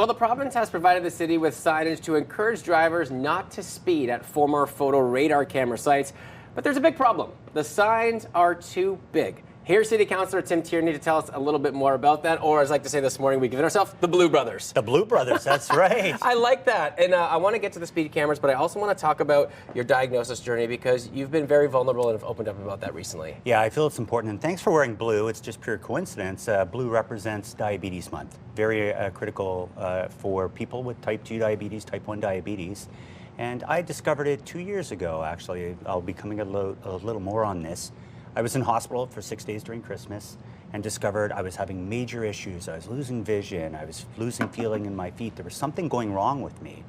Well, the province has provided the city with signage to encourage drivers not to speed at former photo radar camera sites. But there's a big problem. The signs are too big. Here's City Councillor Tim Tierney to tell us a little bit more about that, or as I like to say this morning, we've given ourselves the Blue Brothers. The Blue Brothers, that's right. I like that. And I want to get to the speed cameras, but I also want to talk about your diagnosis journey because you've been very vulnerable and have opened up about that recently. Yeah, I feel it's important. And thanks for wearing blue. It's just pure coincidence. Blue represents Diabetes Month. Very critical for people with type 2 diabetes, type 1 diabetes. And I discovered it 2 years ago, actually. I'll be coming a little more on this. I was in hospital for 6 days during Christmas and discovered I was having major issues. I was losing vision. I was losing feeling in my feet. There was something going wrong with me.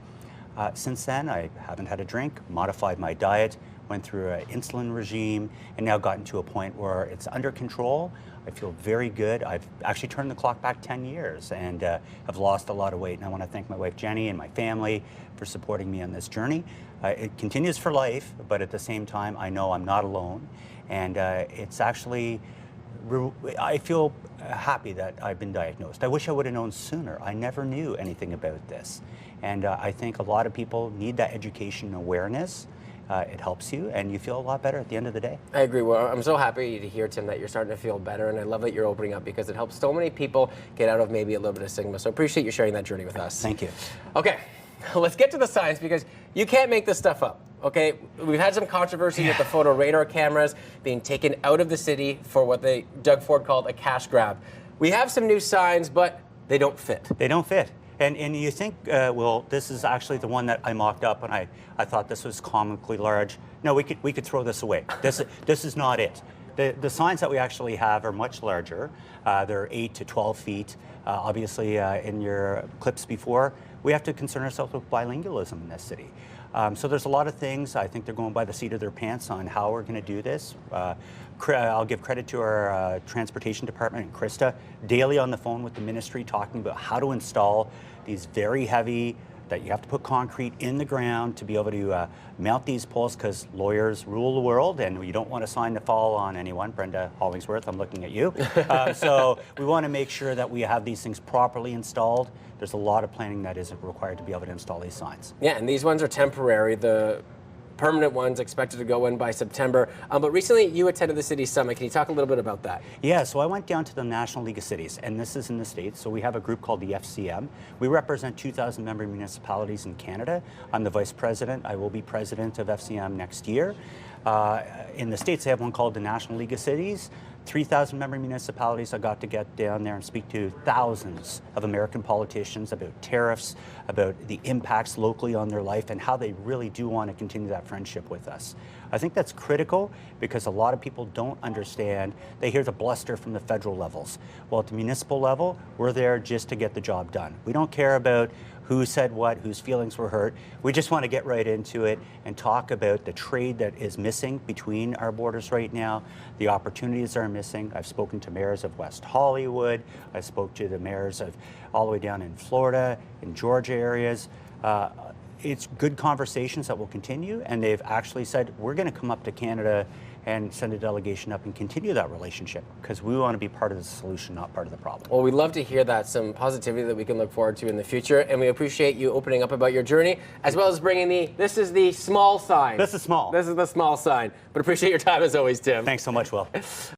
Since then, I haven't had a drink, modified my diet, went through an insulin regime, and now gotten to a point where it's under control. I feel very good. I've actually turned the clock back 10 years and have lost a lot of weight. And I want to thank my wife, Jenny, and my family for supporting me on this journey. It continues for life, but at the same time, I know I'm not alone. And it's actually, I feel happy that I've been diagnosed. I wish I would have known sooner. I never knew anything about this. And I think a lot of people need that education and awareness. It helps you, and you feel a lot better at the end of the day. I agree. Well, I'm so happy to hear, Tim, that you're starting to feel better, and I love that you're opening up because it helps so many people get out of maybe a little bit of stigma. So I appreciate you sharing that journey with us. Thank you. Okay, let's get to the science because you can't make this stuff up. Okay, we've had some controversy with the photo radar cameras being taken out of the city for what Doug Ford called a cash grab. We have some new signs, but they don't fit. They don't fit. And you think, well, this is actually the one that I mocked up, and I thought this was comically large. No, we could throw this away. This is not it. The signs that we actually have are much larger. They're 8 to 12 feet. Obviously, in your clips before, we have to concern ourselves with bilingualism in this city. So there's a lot of things. I think they're going by the seat of their pants on how we're going to do this. I'll give credit to our transportation department and Krista, daily on the phone with the ministry talking about how to install these very heavy, that you have to put concrete in the ground to be able to mount these poles because lawyers rule the world and you don't want a sign to fall on anyone. Brenda Hollingsworth, I'm looking at you. So we want to make sure that we have these things properly installed. There's a lot of planning that is required to be able to install these signs. Yeah, and these ones are temporary. The permanent ones expected to go in by September. But recently you attended the city summit. Can you talk a little bit about that? Yeah, so I went down to the National League of Cities, and this is in the States. So we have a group called the FCM. We represent 2,000 member municipalities in Canada. I'm the vice president. I will be president of FCM next year. In the States, they have one called the National League of Cities. 3,000 member municipalities. I got to get down there and speak to thousands of American politicians about tariffs, about the impacts locally on their life, and how they really do want to continue that friendship with us. I think that's critical because a lot of people don't understand. They hear the bluster from the federal levels. Well, at the municipal level, we're there just to get the job done. We don't care about who said what, whose feelings were hurt. We just want to get right into it and talk about the trade that is missing between our borders right now, the opportunities that are missing. I've spoken to mayors of West Hollywood. I spoke to the mayors of all the way down in Florida, in Georgia areas. It's good conversations that will continue, and they've actually said, we're going to come up to Canada and send a delegation up and continue that relationship because we want to be part of the solution, not part of the problem. Well, we'd love to hear that, some positivity that we can look forward to in the future, and we appreciate you opening up about your journey, as well as bringing this is the small sign. This is small. This is the small sign, but appreciate your time as always, Tim. Thanks so much, Will.